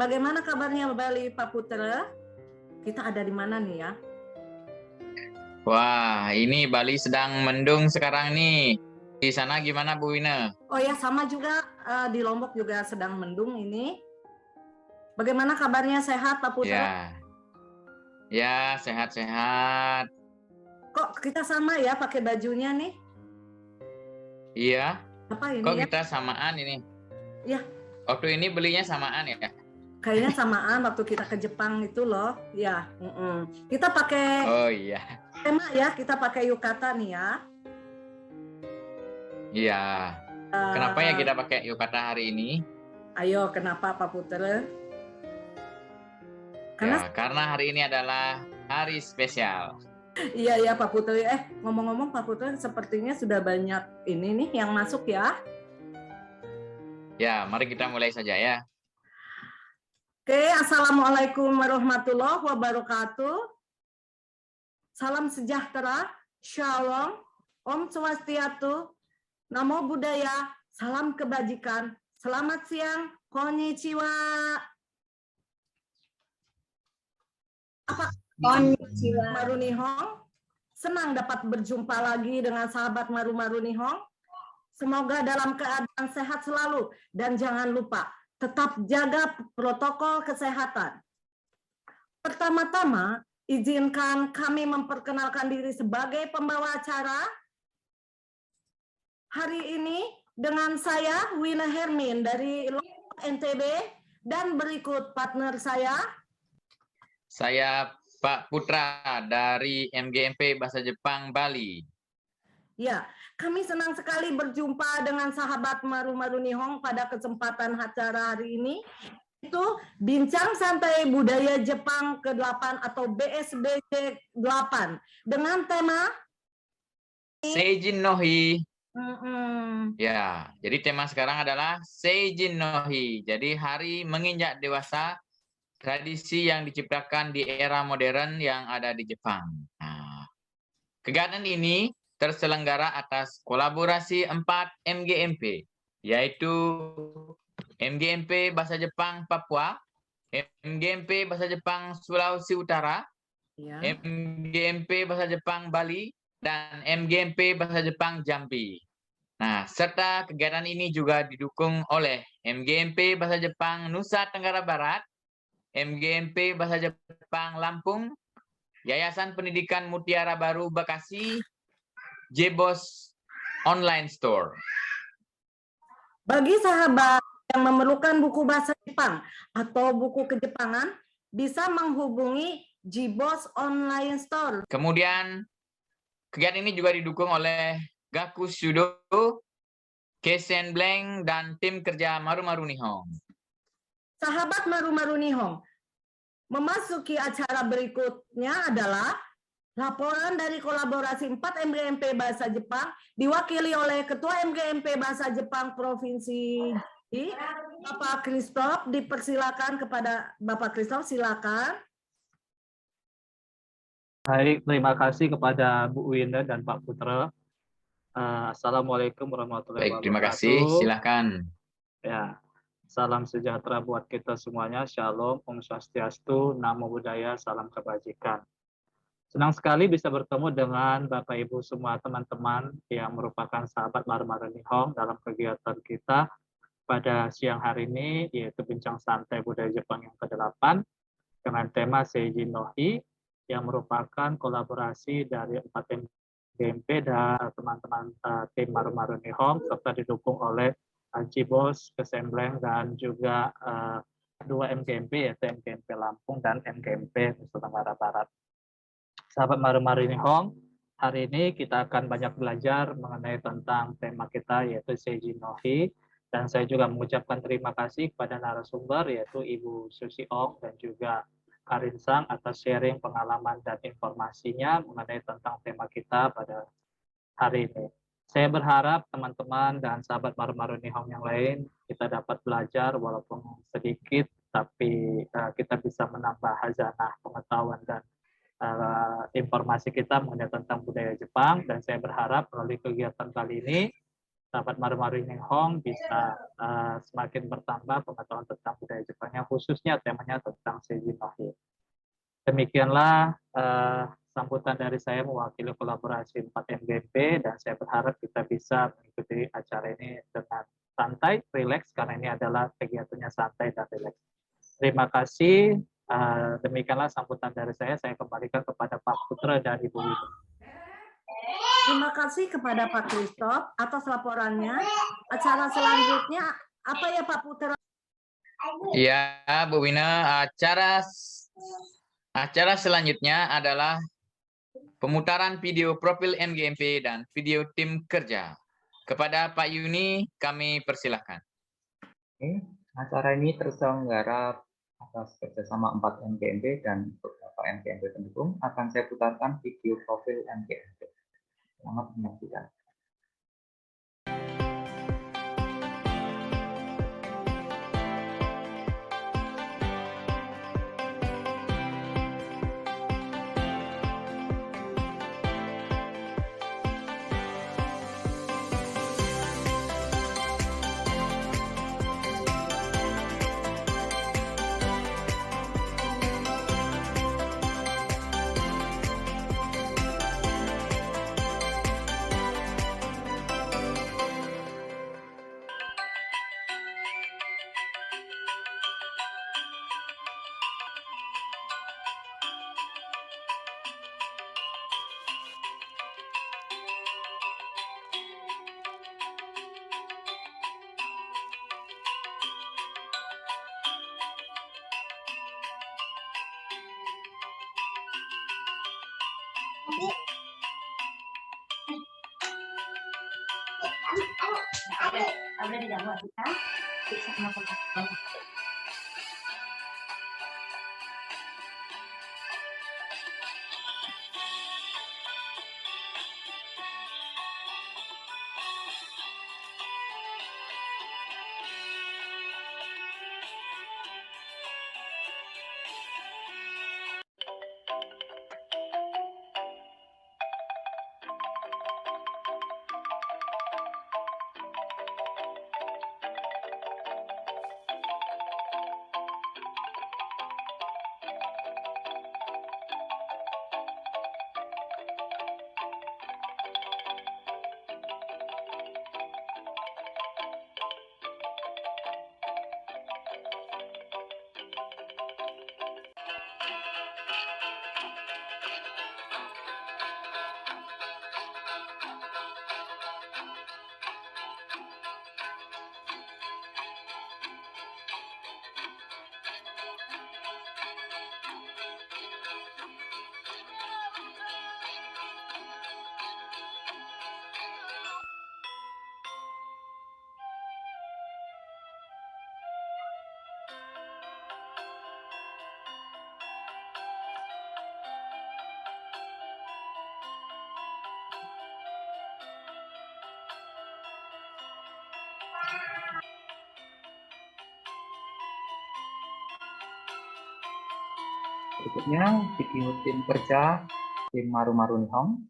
Bagaimana kabarnya Bali, Pak Putra? Kita ada di mana nih ya? Wah, ini Bali sedang mendung sekarang nih. Di sana gimana Bu Wina? Oh ya, sama juga di Lombok juga sedang mendung ini. Bagaimana kabarnya, sehat Pak Putra? Ya sehat-sehat. Kok kita sama ya pakai bajunya nih? Iya, Apa kok ini ya? kita samaan ini? Ya, Waktu ini belinya samaan ya? kayaknya samaan waktu kita ke Jepang itu loh. Ya, kita pakai Oh iya, tema ya, kita pakai yukata nih ya. iya. Kenapa ya kita pakai yukata hari ini? Ayo, kenapa Pak Putra? Karena Ya, karena hari ini adalah hari spesial. iya ya Pak Putra. Ngomong-ngomong Pak Putra, sepertinya sudah banyak ini nih yang masuk ya. Ya, mari kita mulai saja ya. Oke, Assalamualaikum warahmatullahi wabarakatuh. Salam sejahtera, Shalom, Om Swastiastu, Namo Buddhaya, salam kebajikan. Selamat siang, Konnichiwa. Apa Konnichiwa. Maru Nihong? Senang dapat berjumpa lagi dengan sahabat Maru Nihong. Semoga dalam keadaan sehat selalu dan jangan lupa tetap jaga protokol kesehatan. Pertama-tama, izinkan kami memperkenalkan diri sebagai pembawa acara. Hari ini dengan saya Wina Hermin dari Lombok NTB dan berikut partner saya. Saya Pak Putra dari MGMP Bahasa Jepang Bali. Ya, kami senang sekali berjumpa dengan sahabat Maru Nihong pada kesempatan acara hari ini. Itu Bincang Santai Budaya Jepang ke-8 atau BSBJ 8 dengan tema Seijin no Hi. Mm-mm. Ya, jadi tema sekarang adalah Seijin no Hi. Jadi hari menginjak dewasa, tradisi yang diciptakan di era modern yang ada di Jepang. Nah, kegiatan ini terselenggara atas kolaborasi 4 MGMP, yaitu MGMP Bahasa Jepang Papua, MGMP Bahasa Jepang Sulawesi Utara, Ya. MGMP Bahasa Jepang Bali, dan MGMP Bahasa Jepang Jambi. Nah, serta kegiatan ini juga didukung oleh MGMP Bahasa Jepang Nusa Tenggara Barat, MGMP Bahasa Jepang Lampung, Yayasan Pendidikan Mutiara Baru Bekasi, Jebos Online Store. Bagi sahabat yang memerlukan buku bahasa Jepang atau buku kejepangan, bisa menghubungi Jibos Online Store. Kemudian, kegiatan ini juga didukung oleh Gakushudo, Keisen Blank, dan tim kerja Maru Nihong. Sahabat Maru Nihong, memasuki acara berikutnya adalah laporan dari kolaborasi 4 MGMP Bahasa Jepang diwakili oleh Ketua MGMP Bahasa Jepang Provinsi Jambi, Bapak Christoph. Dipersilakan kepada Bapak Christoph, silakan. Baik, terima kasih kepada Bu Winda dan Pak Putra. Assalamualaikum warahmatullahi Baik, terima wabarakatuh. kasih. Silakan. Ya, salam sejahtera buat kita semuanya. Shalom, Om Swastiastu, Namo Buddhaya, salam kebajikan. Senang sekali bisa bertemu dengan Bapak Ibu semua teman-teman yang merupakan sahabat Maru Nihong dalam kegiatan kita pada siang hari ini, yaitu Bincang Santai Budaya Jepang yang ke-8 dengan tema Seijin no Hi, yang merupakan kolaborasi dari 4 MGMP dan teman-teman tim Maru Nihong, serta didukung oleh Jibos, Kesembleng, dan juga 2 MGMP, yaitu MGMP Lampung dan MGMP Nusa Tenggara Barat. Sahabat Maru Nihong, hari ini kita akan banyak belajar mengenai tentang tema kita, yaitu Seijin no Hi, dan saya juga mengucapkan terima kasih kepada narasumber, yaitu Ibu Susi Ong dan juga Karin Sang atas sharing pengalaman dan informasinya mengenai tentang tema kita pada hari ini. Saya berharap teman-teman dan sahabat Maru Nihong yang lain kita dapat belajar walaupun sedikit, tapi kita bisa menambah khazanah pengetahuan dan informasi kita mengenai tentang budaya Jepang. Dan saya berharap melalui kegiatan kali ini sahabat Maru-Maru Hong bisa semakin bertambah pengetahuan tentang budaya Jepangnya, khususnya temanya tentang Seijin no Hi. Demikianlah sambutan dari saya mewakili kolaborasi 4MGP, dan saya berharap kita bisa mengikuti acara ini dengan santai, rileks, karena ini adalah kegiatannya santai dan rileks. Terima kasih. Demikianlah sambutan dari saya. Saya kembalikan kepada Pak Putra dan Ibu Widu. Terima kasih kepada Pak Christoph atas laporannya. Acara selanjutnya apa ya Pak Putra? Ya, Bu Wina, acara selanjutnya adalah pemutaran video profil MGMP dan video tim kerja. Kepada Pak Yuni, kami persilahkan. Oke, acara ini terselenggara atas kerjasama 4 MGMP dan beberapa MGMP pendukung. Akan saya putarkan video profil MGMP. Selamat menyaksikan. Berikutnya video tim kerja tim Maru-Maru Hong.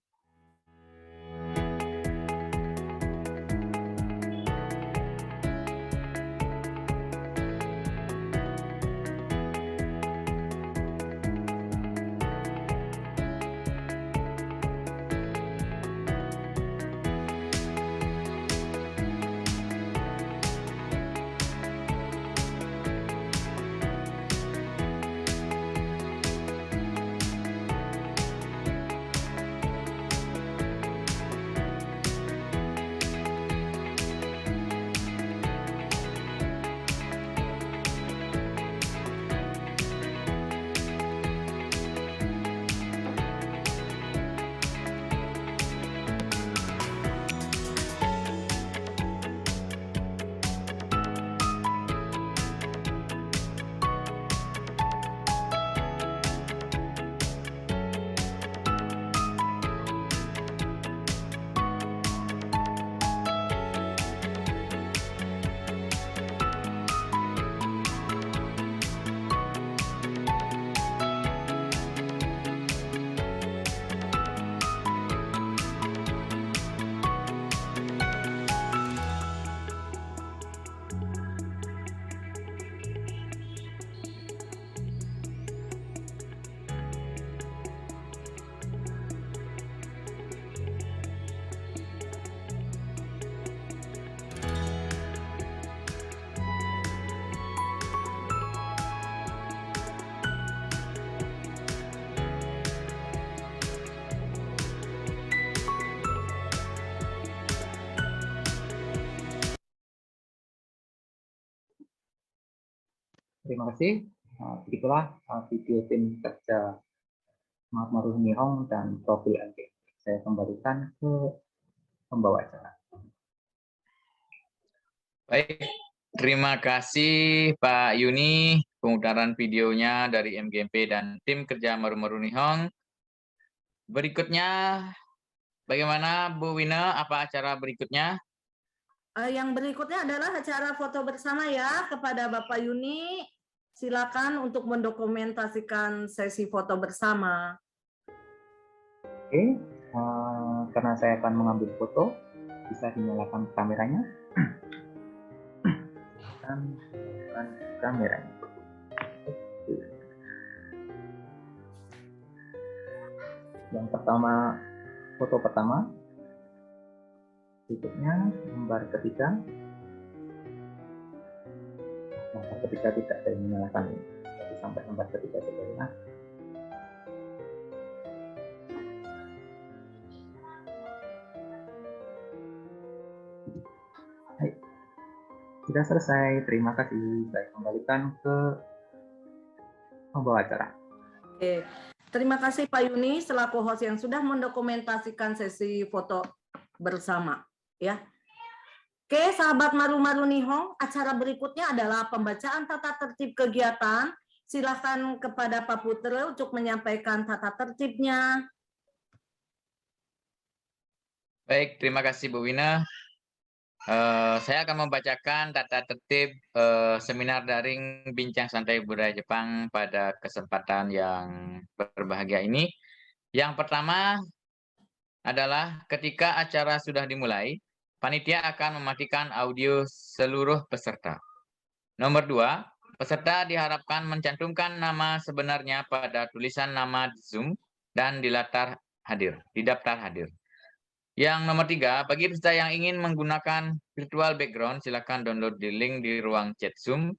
Terima kasih. Begitulah video tim kerja Maru Nihong dan profil MKMP. Saya kembalikan ke pembawa acara. Baik, terima kasih Pak Yuni, pemutaran videonya dari MGMP dan tim kerja Maru Nihong. Berikutnya, bagaimana Bu Wina, apa acara berikutnya? Yang berikutnya adalah acara foto bersama ya kepada Bapak Yuni. Silakan untuk mendokumentasikan sesi foto bersama. Oke, karena saya akan mengambil foto, bisa dinyalakan kameranya. Silakan nyalakan kameranya. Yang pertama, foto pertama. Berikutnya gambar ketiga. Gambar ketiga tidak saya menyalakan ini. Jadi sampai gambar ketiga saja. Baik. Sudah selesai. Terima kasih. Saya kembalikan ke pembawa acara. Oke. Terima kasih Pak Yuni selaku host yang sudah mendokumentasikan sesi foto bersama. Ya, oke, sahabat Maru Nihong, acara berikutnya adalah pembacaan tata tertib kegiatan. Silakan kepada Pak Putra untuk menyampaikan tata tertibnya. Baik, terima kasih Bu Wina. Saya akan membacakan tata tertib seminar daring Bincang Santai Budaya Jepang pada kesempatan yang berbahagia ini. Yang pertama adalah ketika acara sudah dimulai, panitia akan mematikan audio seluruh peserta. Nomor 2, peserta diharapkan mencantumkan nama sebenarnya pada tulisan nama Zoom dan di daftar hadir. Yang nomor 3, bagi peserta yang ingin menggunakan virtual background, silakan download di link di ruang chat Zoom.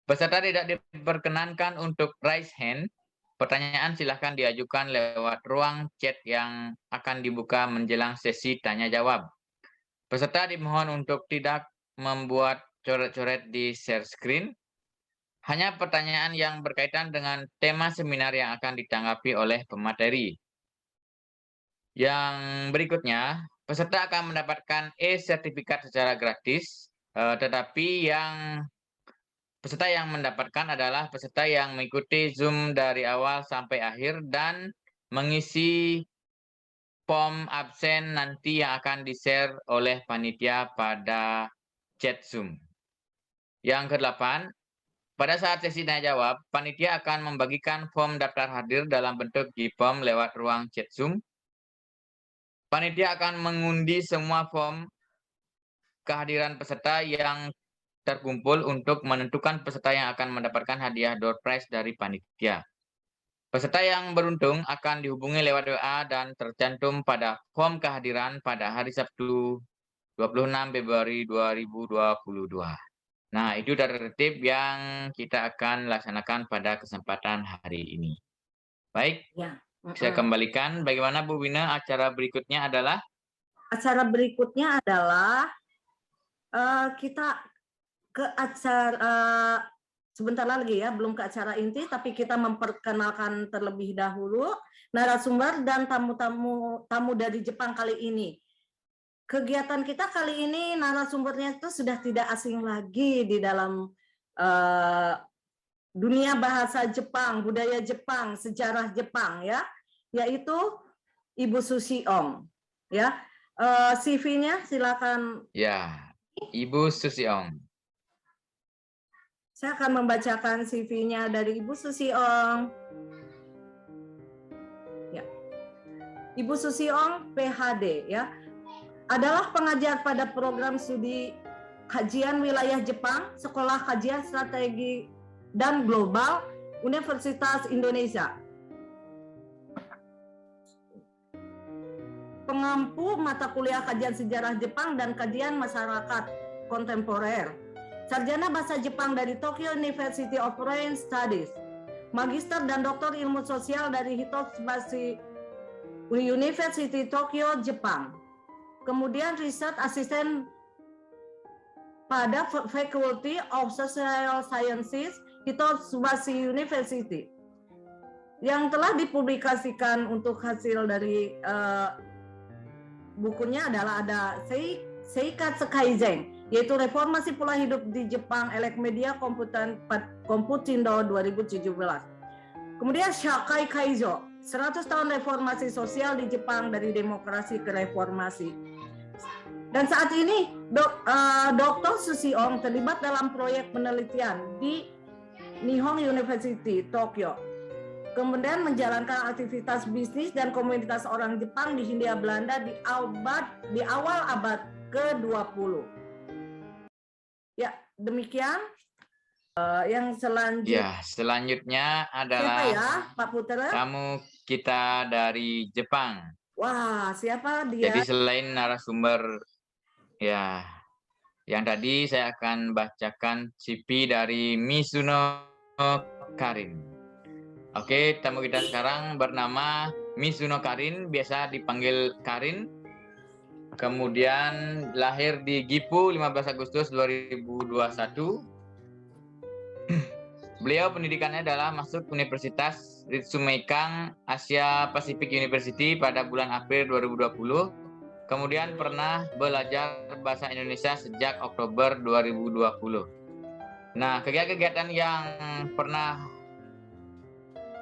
Peserta tidak diperkenankan untuk raise hand. Pertanyaan silakan diajukan lewat ruang chat yang akan dibuka menjelang sesi tanya-jawab. Peserta dimohon untuk tidak membuat coret-coret di share screen. Hanya pertanyaan yang berkaitan dengan tema seminar yang akan ditanggapi oleh pemateri. Yang berikutnya, peserta akan mendapatkan e-sertifikat secara gratis, tetapi peserta yang mendapatkan adalah peserta yang mengikuti Zoom dari awal sampai akhir dan mengisi form absen nanti yang akan di-share oleh panitia pada chat Zoom. Yang ke-8, pada saat sesi tanya jawab, panitia akan membagikan form daftar hadir dalam bentuk G-form lewat ruang chat Zoom. Panitia akan mengundi semua form kehadiran peserta yang terkumpul untuk menentukan peserta yang akan mendapatkan hadiah door prize dari panitia. Peserta yang beruntung akan dihubungi lewat WA dan tercantum pada form kehadiran pada hari Sabtu 26 Februari 2022. Nah, itu tata tertib yang kita akan laksanakan pada kesempatan hari ini. Baik, saya kembalikan. Bagaimana Bu Wina, acara berikutnya adalah? Acara berikutnya adalah kita ke acara sebentar lagi ya, belum ke acara inti, tapi kita memperkenalkan terlebih dahulu narasumber dan tamu dari Jepang kali ini. Kegiatan kita kali ini narasumbernya itu sudah tidak asing lagi di dalam dunia bahasa Jepang, budaya Jepang, sejarah Jepang ya, yaitu Ibu Susi Ong. Ya, CV-nya silakan. Ya, Ibu Susi Ong. Saya akan membacakan CV-nya dari Ibu Susi Ong. Ya. Ibu Susi Ong, PhD, ya, adalah pengajar pada program studi kajian wilayah Jepang, Sekolah Kajian Strategi dan Global, Universitas Indonesia. Pengampu mata kuliah kajian sejarah Jepang dan kajian masyarakat kontemporer. Sarjana Bahasa Jepang dari Tokyo University of Foreign Studies, Magister dan Doktor Ilmu Sosial dari Hitotsubashi University Tokyo, Jepang. Kemudian Research Assistant pada Faculty of Social Sciences Hitotsubashi University yang telah dipublikasikan. Untuk hasil dari bukunya adalah ada Seikatsu Kaizen, yaitu reformasi pola hidup di Jepang, Elec Media Komputindo 2017. Kemudian Shakai Kaizo, 100 tahun reformasi sosial di Jepang dari demokrasi ke reformasi. Dan saat ini Dr. Susiong terlibat dalam proyek penelitian di Nihon University, Tokyo. Kemudian menjalankan aktivitas bisnis dan komunitas orang Jepang di Hindia Belanda di awal abad ke-20. Ya, demikian. Yang selanjutnya. Ya, selanjutnya adalah siapa ya, Pak Putra? tamu kita dari Jepang. Wah, siapa dia? Jadi selain narasumber ya yang tadi, saya akan bacakan CV dari Mizuno Karin. Oke, tamu kita sekarang bernama Mizuno Karin, biasa dipanggil Karin. Kemudian lahir di Gifu 15 Agustus 2021. Beliau pendidikannya adalah masuk Universitas Ritsumeikan Asia Pacific University pada bulan April 2020. Kemudian pernah belajar bahasa Indonesia sejak Oktober 2020. Nah, kegiatan-kegiatan yang pernah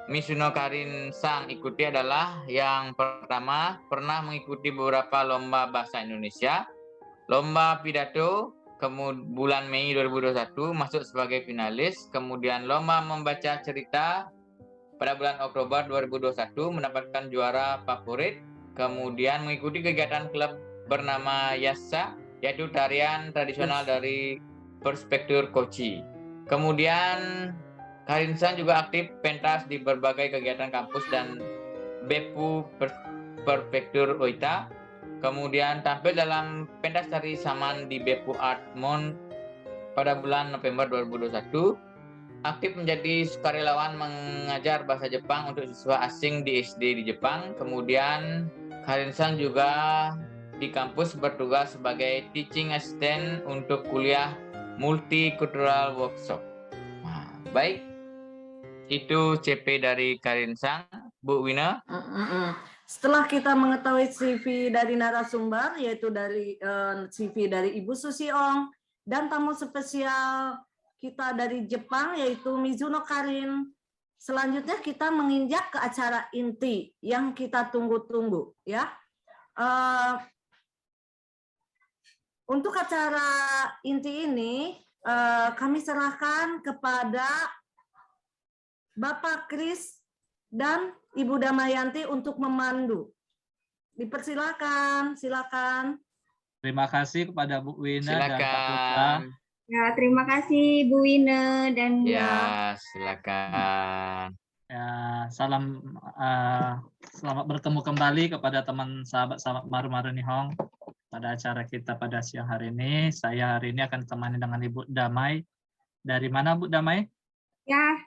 Mizuno Karin Sang ikuti adalah yang pertama, pernah mengikuti beberapa lomba bahasa Indonesia, lomba pidato, kemudian bulan Mei 2021 masuk sebagai finalis, kemudian lomba membaca cerita pada bulan Oktober 2021 mendapatkan juara favorit, kemudian mengikuti kegiatan klub bernama Yasa, yaitu tarian tradisional dari Prefektur Kochi. Kemudian Karin Sang juga aktif pentas di berbagai kegiatan kampus dan Beppu Prefektur Oita. Kemudian tampil dalam pentas tari saman di Beppu Art Mon pada bulan November 2021. Aktif menjadi sukarelawan mengajar bahasa Jepang untuk siswa asing di SD di Jepang. Kemudian Karin Sang juga di kampus bertugas sebagai teaching assistant untuk kuliah multicultural workshop. Nah, baik, itu CP dari Karin Sang, Bu Wina. Setelah kita mengetahui CV dari narasumber, yaitu dari CV dari Ibu Susiong, dan tamu spesial kita dari Jepang, yaitu Mizuno Karin, selanjutnya kita menginjak ke acara inti yang kita tunggu-tunggu. Ya, untuk acara inti ini, kami serahkan kepada Bapak Kris dan Ibu Damayanti untuk memandu. Dipersilakan, silakan. Terima kasih kepada Bu Wina dan Pak Putra. Silakan. Ya, terima kasih Bu Wina dan Ya, silakan. Ya, selamat bertemu kembali kepada teman sahabat-sahabat Maru-Maru Nihong pada acara kita pada siang hari ini. Saya hari ini akan ditemani dengan Ibu Damai. Dari mana Bu Damai? ya,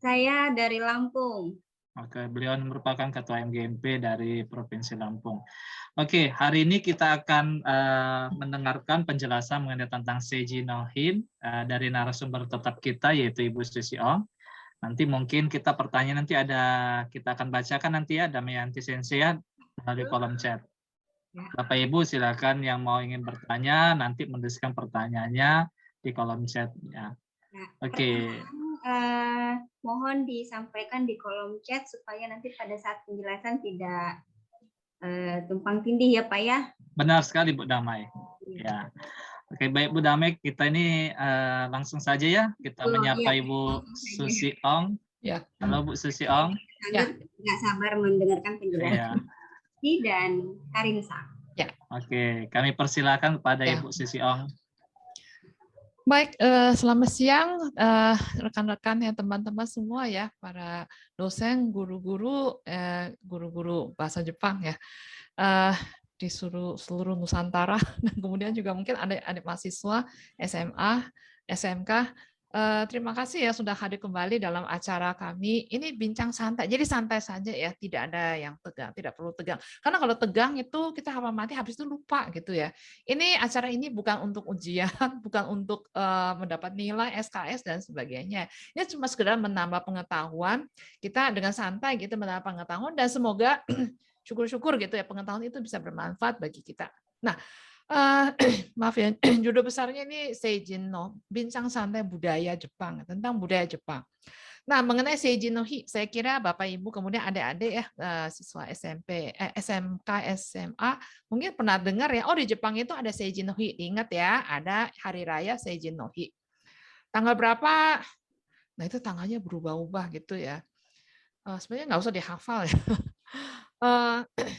saya dari Lampung. Oke, beliau merupakan Ketua MGMP dari Provinsi Lampung. Oke, hari ini kita akan mendengarkan penjelasan mengenai tentang Seiji no Hin dari narasumber tetap kita, yaitu Ibu Susiong. Nanti mungkin kita pertanyaan nanti kita akan bacakan nanti ya, Damayanti Sensei ya, melalui kolom chat. Bapak Ibu silakan yang mau ingin bertanya, nanti menuliskan pertanyaannya di kolom chat ya. Oke. Mohon disampaikan di kolom chat supaya nanti pada saat penjelasan tidak tumpang tindih ya Pak ya. Benar sekali Bu Damai. Ya. Oke, baik Bu Damai, kita ini langsung saja ya kita menyapa Ibu Susiong. Ya. Halo Bu Susiong. Sangat nggak sabar mendengarkan penjelasan dan Karin Sang. Ya. Oke, kami persilakan kepada Ibu Susiong. Baik, selamat siang rekan-rekan ya, teman-teman semua ya, para dosen, guru-guru, guru-guru bahasa Jepang ya, di seluruh Nusantara, dan kemudian juga mungkin adik-adik mahasiswa SMA, SMK, Terima kasih ya sudah hadir kembali dalam acara kami. Ini bincang santai, jadi santai saja ya, tidak ada yang tegang, tidak perlu tegang. Karena kalau tegang itu kita hafal mati, habis itu lupa gitu ya. Ini acara ini bukan untuk ujian, bukan untuk mendapat nilai SKS dan sebagainya. Ini cuma sekedar menambah pengetahuan. Kita dengan santai gitu menambah pengetahuan dan semoga syukur-syukur gitu ya pengetahuan itu bisa bermanfaat bagi kita. Nah, maaf ya, judul besarnya ini Seijin no, bincang santai budaya Jepang, tentang budaya Jepang. Nah, mengenai Seijin no Hi, saya kira Bapak Ibu kemudian adik-adik ya, siswa SMP, SMK, SMA, mungkin pernah dengar ya, oh di Jepang itu ada Seijin no Hi, ingat ya, ada hari raya Seijin no Hi. Tanggal berapa? Nah, itu tanggalnya berubah-ubah gitu ya. Sebenarnya nggak usah dihafal ya.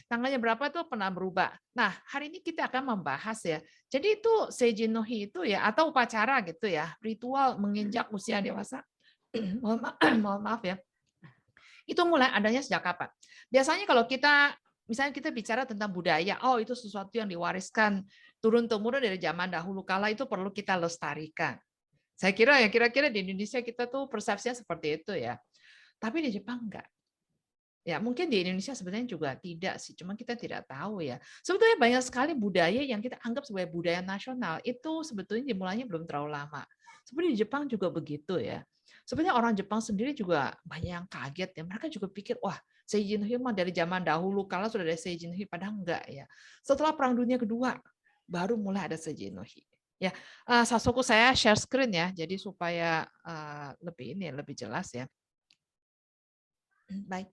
Tanggalnya berapa itu pernah berubah. Nah, hari ini kita akan membahas ya. Jadi itu Seijin no Hi itu ya, atau upacara gitu ya, ritual menginjak usia dewasa. Mohon maaf ya. Itu mulai adanya sejak kapan? Biasanya kalau kita, misalnya kita bicara tentang budaya, oh itu sesuatu yang diwariskan turun-temurun dari zaman dahulu kala, itu perlu kita lestarikan. Saya kira ya, kira-kira di Indonesia kita tuh persepsinya seperti itu ya. Tapi di Jepang enggak. Ya, mungkin di Indonesia sebenarnya juga tidak sih, cuma kita tidak tahu ya. Sebetulnya banyak sekali budaya yang kita anggap sebagai budaya nasional, itu sebetulnya dimulainya belum terlalu lama. Sebenarnya di Jepang juga begitu ya. Sebenarnya orang Jepang sendiri juga banyak yang kaget ya. Mereka juga pikir, wah, Seijin no Hi mah dari zaman dahulu kala sudah ada Seijin no Hi, padahal enggak ya. Setelah Perang Dunia Kedua baru mulai ada Seijin no Hi. Ya, Sasoku saya share screen ya, jadi supaya lebih jelas ya. Baik.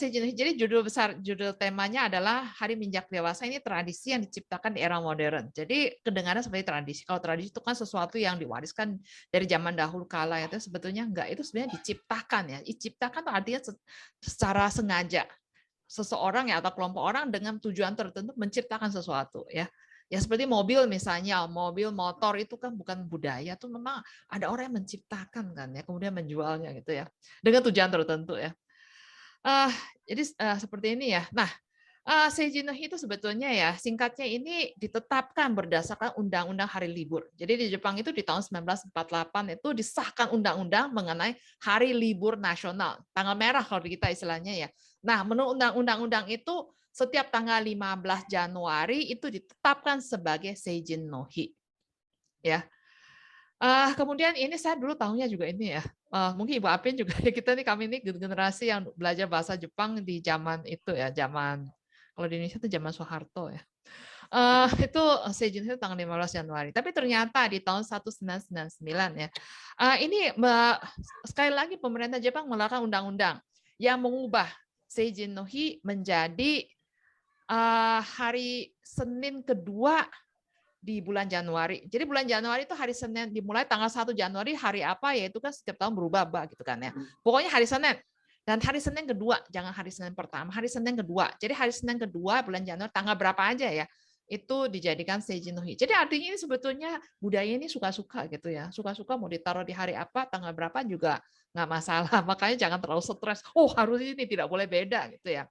Jadi judul temanya adalah Hari Menginjak Dewasa. Ini tradisi yang diciptakan di era modern. Jadi kedengaran seperti tradisi. Kalau tradisi itu kan sesuatu yang diwariskan dari zaman dahulu kala, itu sebetulnya enggak. Itu sebenarnya diciptakan ya. Diciptakan itu artinya secara sengaja. Seseorang ya atau kelompok orang dengan tujuan tertentu menciptakan sesuatu ya. Ya seperti mobil misalnya, mobil motor itu kan bukan budaya, itu memang ada orang yang menciptakan kan ya, kemudian menjualnya gitu ya, dengan tujuan tertentu ya. Jadi seperti ini ya. Nah, Seijin no Hi itu sebetulnya ya singkatnya ini ditetapkan berdasarkan Undang-Undang Hari Libur. Jadi di Jepang itu di tahun 1948 itu disahkan undang-undang mengenai Hari Libur Nasional, tanggal merah kalau kita istilahnya ya. Nah, menurut undang-undang itu setiap tanggal 15 Januari itu ditetapkan sebagai Seijin no Hi. Ya. Kemudian ini saya dulu tahunya juga ini ya. Mungkin Ibu Apin juga kami ini generasi yang belajar bahasa Jepang di zaman itu ya, zaman kalau di Indonesia itu zaman Soeharto ya. Itu Seijin itu tanggal 15 Januari. Tapi ternyata di tahun 1999 ya. Ini sekali lagi pemerintah Jepang mengeluarkan undang-undang yang mengubah Seijin no Hi menjadi hari Senin kedua di bulan Januari. Jadi bulan Januari itu hari Senin, dimulai tanggal 1 Januari hari apa ya, itu kan setiap tahun berubah gitu kan ya. Pokoknya hari Senin. Dan hari Senin kedua, jangan hari Senin pertama, hari Senin kedua. Jadi hari Senin kedua bulan Januari tanggal berapa aja ya, itu dijadikan Seijin no Hi. Jadi artinya ini sebetulnya budaya ini suka-suka gitu ya. Suka-suka mau ditaruh di hari apa, tanggal berapa juga nggak masalah. Makanya jangan terlalu stres. Oh harus ini, tidak boleh beda gitu ya.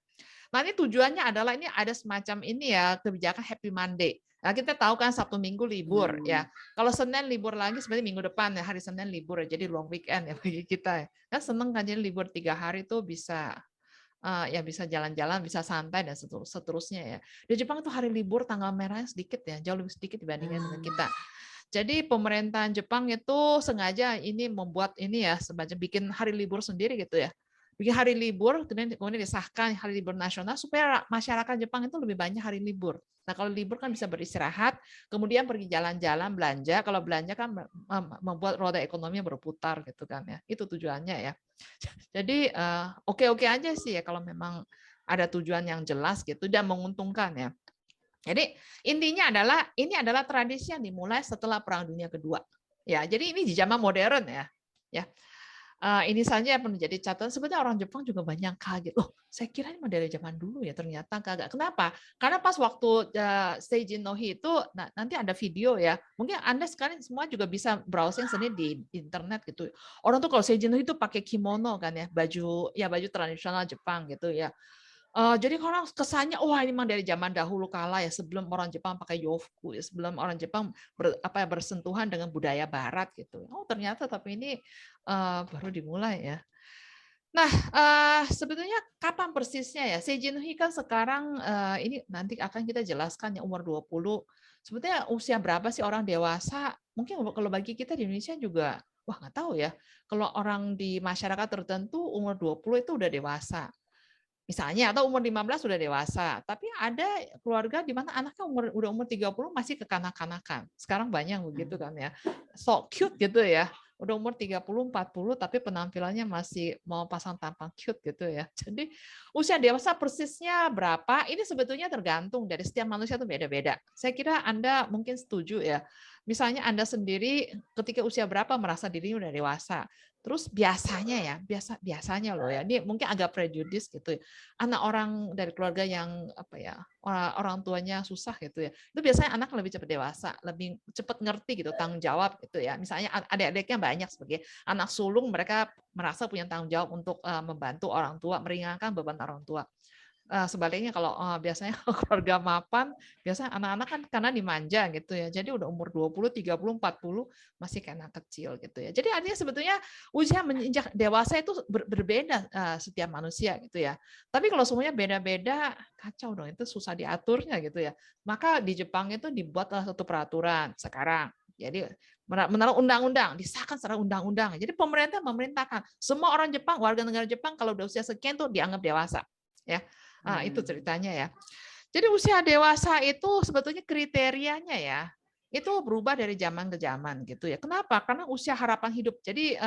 Nah ini tujuannya adalah ini ada semacam ini ya, kebijakan Happy Monday. Nah, kita tahu kan Sabtu Minggu libur ya. Kalau Senin libur lagi sebenarnya minggu depan ya, hari Senin libur ya, jadi long weekend ya bagi kita. Kan seneng kan jadi libur 3 hari itu bisa ya bisa jalan-jalan, bisa santai dan seterusnya ya. Di Jepang itu hari libur tanggal merahnya sedikit ya, jauh lebih sedikit dibandingkan dengan kita. Jadi pemerintahan Jepang itu sengaja ini membuat ini ya, semacam bikin hari libur sendiri gitu ya. Bikin hari libur, kemudian disahkan hari libur nasional supaya masyarakat Jepang itu lebih banyak hari libur. Nah, kalau libur kan bisa beristirahat, kemudian pergi jalan-jalan, belanja. Kalau belanja kan membuat roda ekonominya berputar gitu kan ya. Itu tujuannya ya. Jadi oke-oke aja sih ya kalau memang ada tujuan yang jelas gitu dan menguntungkan ya. Jadi intinya adalah ini adalah tradisi yang dimulai setelah Perang Dunia Kedua. Ya, jadi ini di zaman modern ya. Ya. Ini saja yang menjadi catatan. Sebenarnya orang Jepang juga banyak kaget. Oh, saya kira ini dari zaman dulu ya, ternyata kagak. Kenapa? Karena pas waktu Seijin no Hi itu nanti ada video ya. Mungkin Anda sekarang semua juga bisa browsing sendiri di internet gitu. Orang tuh kalau Seijin no Hi itu pakai kimono kan ya, baju tradisional Jepang gitu ya. Jadi orang kesannya, wah ini memang dari zaman dahulu kala ya, sebelum orang Jepang pakai yofuku, ya, sebelum orang Jepang bersentuhan dengan budaya Barat gitu. Oh ternyata tapi ini baru dimulai ya. Nah, sebetulnya kapan persisnya ya? Seijin-no-hi kan sekarang ini nanti akan kita jelaskan ya umur 20. Sebetulnya usia berapa sih orang dewasa? Mungkin kalau bagi kita di Indonesia juga, wah nggak tahu ya. Kalau orang di masyarakat tertentu umur 20 itu udah dewasa. Misalnya, atau umur 15 sudah dewasa. Tapi ada keluarga di mana anaknya udah umur 30 masih kekanak-kanakan. Sekarang banyak begitu kan ya. So cute gitu ya. Udah umur 30, 40 tapi penampilannya masih mau pasang tampang cute gitu ya. Jadi usia dewasa persisnya berapa? Ini sebetulnya tergantung dari setiap manusia itu beda-beda. Saya kira Anda mungkin setuju ya. Misalnya Anda sendiri ketika usia berapa merasa dirinya udah dewasa. Terus biasanya ya, biasanya loh ya, ini mungkin agak prejudis gitu ya. Anak orang dari keluarga yang apa ya, orang tuanya susah gitu ya. Itu biasanya anak lebih cepat dewasa, lebih cepat ngerti gitu tanggung jawab gitu ya. Misalnya adik-adiknya banyak sebagai anak sulung, mereka merasa punya tanggung jawab untuk membantu orang tua, meringankan beban orang tua. Sebaliknya kalau biasanya keluarga mapan, biasanya anak-anak kan karena dimanja gitu ya. Jadi udah umur 20, 30, 40 masih kayak anak kecil gitu ya. Jadi artinya sebetulnya usia menginjak dewasa itu berbeda setiap manusia gitu ya. Tapi kalau semuanya beda-beda, kacau dong, itu susah diaturnya gitu ya. Maka di Jepang itu dibuatlah satu peraturan sekarang. Jadi menaruh undang-undang, disahkan secara undang-undang. Jadi pemerintah memerintahkan semua orang Jepang, warga negara Jepang kalau udah usia sekian tuh dianggap dewasa. Ya. Itu ceritanya ya. Jadi usia dewasa itu sebetulnya kriterianya ya, itu berubah dari zaman ke zaman gitu ya. Kenapa? Karena usia harapan hidup. Jadi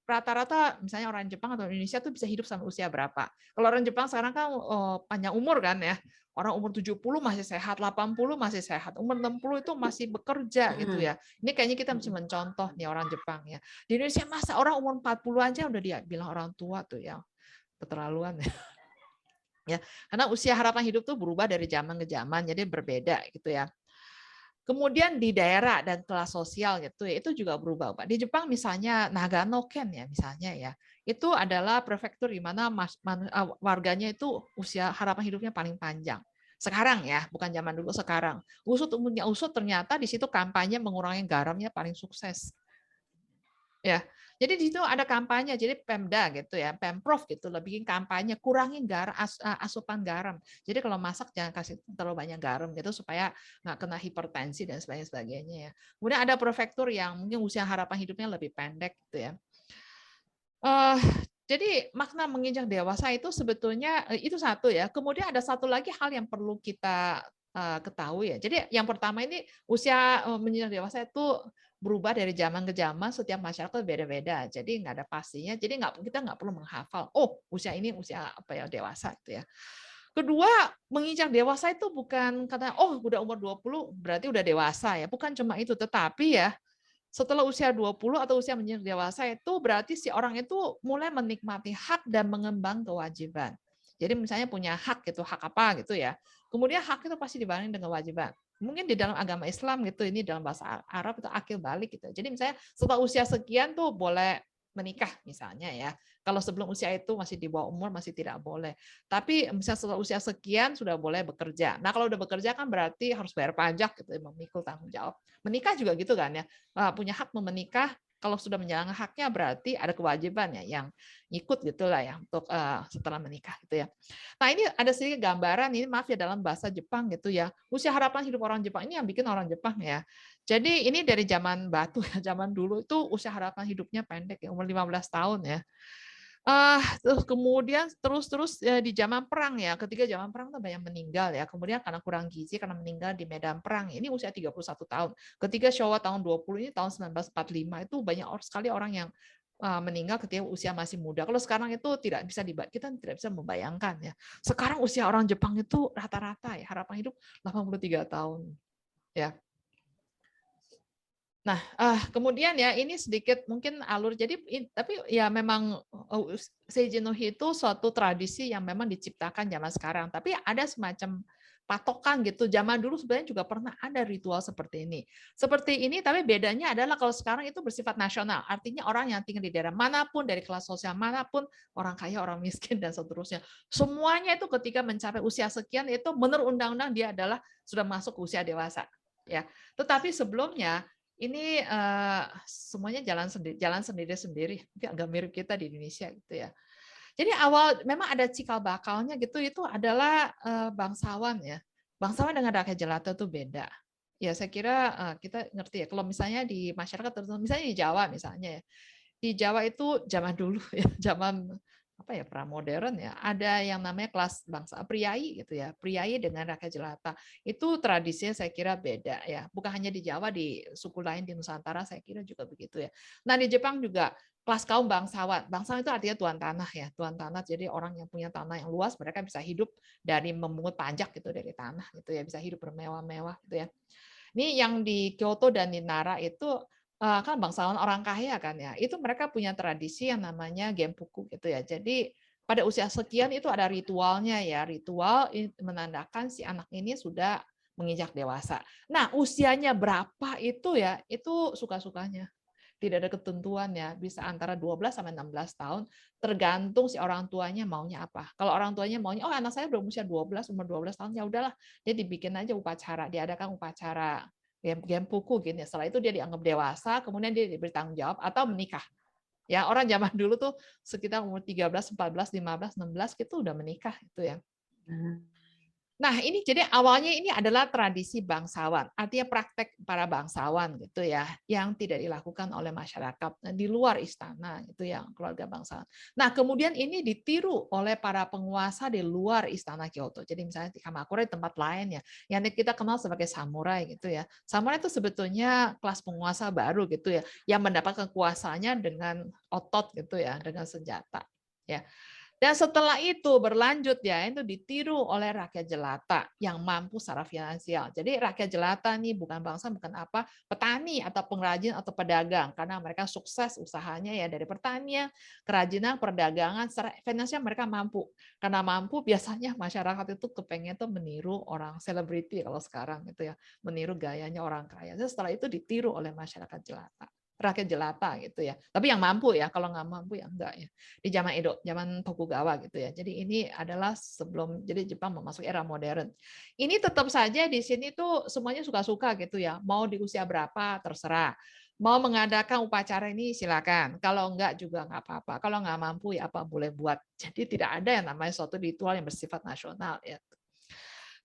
rata-rata misalnya orang Jepang atau Indonesia tuh bisa hidup sampai usia berapa? Kalau orang Jepang sekarang kan panjang umur kan ya. Orang umur 70 masih sehat, 80 masih sehat, umur 60 itu masih bekerja gitu ya. Ini kayaknya kita mesti mencontoh nih orang Jepang ya. Di Indonesia masa orang umur 40 aja udah dia bilang orang tua tuh ya. Keterlaluan ya. Ya, karena usia harapan hidup tuh berubah dari zaman ke zaman, jadi berbeda gitu ya. Kemudian di daerah dan kelas sosial gitu ya, itu juga berubah, Pak. Di Jepang misalnya Nagano-ken ya misalnya ya, itu adalah prefektur di mana warganya itu usia harapan hidupnya paling panjang. Sekarang ya, bukan zaman dulu, sekarang. Usut ternyata di situ kampanye mengurangi garamnya paling sukses. Ya, jadi di situ ada kampanye, jadi Pemda gitu ya, Pemprov gitu, bikin kampanye kurangin asupan garam. Jadi kalau masak jangan kasih terlalu banyak garam gitu supaya nggak kena hipertensi dan sebagainya ya. Kemudian ada prefektur yang mungkin usia harapan hidupnya lebih pendek gitu ya. Jadi makna menginjak dewasa itu sebetulnya itu satu ya. Kemudian ada satu lagi hal yang perlu kita ketahui ya. Jadi yang pertama ini usia menginjak dewasa itu berubah dari zaman ke zaman, setiap masyarakat beda-beda. Jadi nggak ada pastinya. Jadi kita nggak perlu menghafal. Oh usia ini usia apa ya dewasa gitu ya. Kedua, menginjak dewasa itu bukan kata oh udah umur 20 berarti udah dewasa ya. Bukan cuma itu, tetapi ya setelah usia 20 atau usia menginjak dewasa itu berarti si orang itu mulai menikmati hak dan mengembang kewajiban. Jadi misalnya punya hak gitu, hak apa gitu ya. Kemudian hak itu pasti dibanding dengan kewajiban. Mungkin di dalam agama Islam gitu, ini dalam bahasa Arab itu akil balik gitu. Jadi misalnya setelah usia sekian tuh boleh menikah misalnya ya. Kalau sebelum usia itu masih di bawah umur masih tidak boleh. Tapi misalnya setelah usia sekian sudah boleh bekerja. Nah kalau udah bekerja kan berarti harus bayar pajak gitu, memikul tanggung jawab. Menikah juga gitu kan ya, punya hak menikah. Kalau sudah menjalankan haknya berarti ada kewajiban ya yang ikut gitulah ya untuk setelah menikah gitu ya. Nah ini ada sedikit gambaran ini maaf ya dalam bahasa Jepang gitu ya. Usia harapan hidup orang Jepang ini yang bikin orang Jepang ya. Jadi ini dari zaman batu ya, zaman dulu itu usia harapan hidupnya pendek ya, umur 15 tahun ya. Terus kemudian terus di zaman perang ya, ketika zaman perang tuh banyak meninggal ya. Kemudian karena kurang gizi karena meninggal di medan perang. Ini usia 31 tahun. Ketika Showa tahun 20 ini tahun 1945 itu banyak sekali orang yang meninggal ketika usia masih muda. Kalau sekarang itu tidak bisa kita tidak bisa membayangkan ya. Sekarang usia orang Jepang itu rata-rata ya harapan hidup 83 tahun. Ya. Nah, kemudian ya ini sedikit mungkin alur. Jadi tapi ya memang Seijin-no-hi itu suatu tradisi yang memang diciptakan zaman sekarang. Tapi ada semacam patokan gitu. Zaman dulu sebenarnya juga pernah ada ritual seperti ini. Seperti ini, tapi bedanya adalah kalau sekarang itu bersifat nasional. Artinya orang yang tinggal di daerah manapun, dari kelas sosial manapun, orang kaya, orang miskin, dan seterusnya. Semuanya itu ketika mencapai usia sekian, itu menurut undang-undang dia adalah sudah masuk usia dewasa. Ya. Tetapi sebelumnya, ini semuanya jalan sendiri-sendiri. Mungkin agak mirip kita di Indonesia gitu ya. Jadi awal memang ada cikal bakalnya gitu, itu adalah bangsawan ya. Bangsawan dengan rakyat jelata itu beda. Ya saya kira kita ngerti ya. Kalau misalnya di masyarakat tertentu, misalnya di Jawa misalnya ya. Di Jawa itu zaman dulu ya, zaman apa ya, pramodern ya, ada yang namanya kelas bangsa priai gitu ya, priai dengan rakyat jelata. Itu tradisinya saya kira beda ya. Bukan hanya di Jawa, di suku lain di Nusantara saya kira juga begitu ya. Nah, di Jepang juga kelas kaum bangsawan. Bangsawan itu artinya tuan tanah ya, tuan tanah. Jadi orang yang punya tanah yang luas, mereka bisa hidup dari memungut pajak gitu dari tanah gitu ya, bisa hidup bermewah-mewah gitu ya. Ini yang di Kyoto dan di Nara itu kan bangsawan orang kaya kan ya. Itu mereka punya tradisi yang namanya genpuku gitu ya. Jadi pada usia sekian itu ada ritualnya ya, ritual menandakan si anak ini sudah menginjak dewasa. Nah, usianya berapa itu ya, itu suka-sukanya. Tidak ada ketentuan ya, bisa antara 12 sampai 16 tahun, tergantung si orang tuanya maunya apa. Kalau orang tuanya maunya, oh anak saya belum usia 12, umur 12 tahun, ya udahlah, dia dibikin aja upacara, diadakan upacara genpuku gini. Setelah itu dia dianggap dewasa, kemudian dia diberi tanggung jawab atau menikah. Ya, orang zaman dulu tuh sekitar umur 13, 14, 15, 16 gitu udah menikah itu ya. Nah, ini jadi awalnya ini adalah tradisi bangsawan, artinya praktek para bangsawan gitu ya, yang tidak dilakukan oleh masyarakat di luar istana itu yang keluarga bangsawan. Nah, kemudian ini ditiru oleh para penguasa di luar istana Kyoto. Jadi misalnya di Kamakura di tempat lain ya, yang kita kenal sebagai samurai gitu ya. Samurai itu sebetulnya kelas penguasa baru gitu ya, yang mendapat kekuasaannya dengan otot gitu ya, dengan senjata ya. Dan setelah itu berlanjut ya, itu ditiru oleh rakyat jelata yang mampu secara finansial. Jadi rakyat jelata nih bukan bangsa, bukan apa, petani atau pengrajin atau pedagang, karena mereka sukses usahanya ya dari pertanian, kerajinan, perdagangan, secara finansial mereka mampu. Karena mampu biasanya masyarakat itu kepengen tuh meniru orang selebriti kalau sekarang gitu ya, meniru gayanya orang kaya. Jadi setelah itu ditiru oleh masyarakat jelata. Rakyat jelata gitu ya. Tapi yang mampu ya, kalau nggak mampu ya enggak ya. Di zaman Edo, zaman Tokugawa gitu ya. Jadi ini adalah sebelum jadi Jepang memasuki era modern. Ini tetap saja di sini tuh semuanya suka-suka gitu ya. Mau di usia berapa terserah. Mau mengadakan upacara ini silakan. Kalau enggak juga nggak apa-apa. Kalau nggak mampu ya apa boleh buat. Jadi tidak ada yang namanya suatu ritual yang bersifat nasional ya.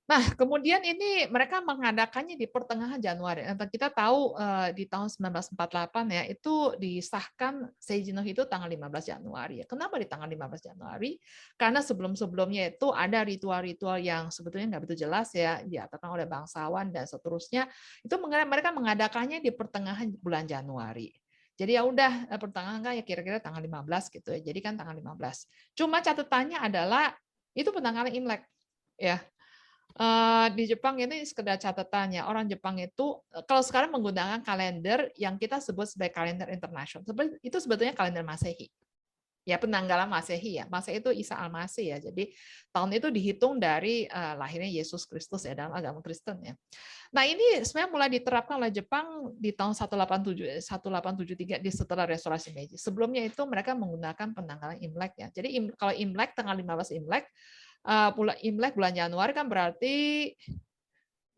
Nah, kemudian ini mereka mengadakannya di pertengahan Januari. Kita tahu di tahun 1948 ya, itu disahkan Seiji no Hi itu tanggal 15 Januari. Kenapa di tanggal 15 Januari? Karena sebelum-sebelumnya itu ada ritual-ritual yang sebetulnya nggak begitu jelas ya, diatakan oleh bangsawan dan seterusnya. Itu mereka mengadakannya di pertengahan bulan Januari. Jadi ya udah pertengahan kan ya kira-kira tanggal 15 gitu ya. Jadi kan tanggal 15. Cuma catatannya adalah itu penanggalan Imlek ya. Di Jepang ini sekedar catatannya, orang Jepang itu kalau sekarang menggunakan kalender yang kita sebut sebagai kalender internasional. Itu sebetulnya kalender Masehi. Ya, penanggalan Masehi ya. Masehi itu Isa Al-Masih ya. Jadi tahun itu dihitung dari lahirnya Yesus Kristus ya dalam agama Kristen ya. Nah, ini sebenarnya mulai diterapkan oleh Jepang di tahun 1873 di setelah restorasi Meiji. Sebelumnya itu mereka menggunakan penanggalan Imlek ya. Jadi kalau Imlek tanggal 15 Imlek Imlek bulan Januari kan berarti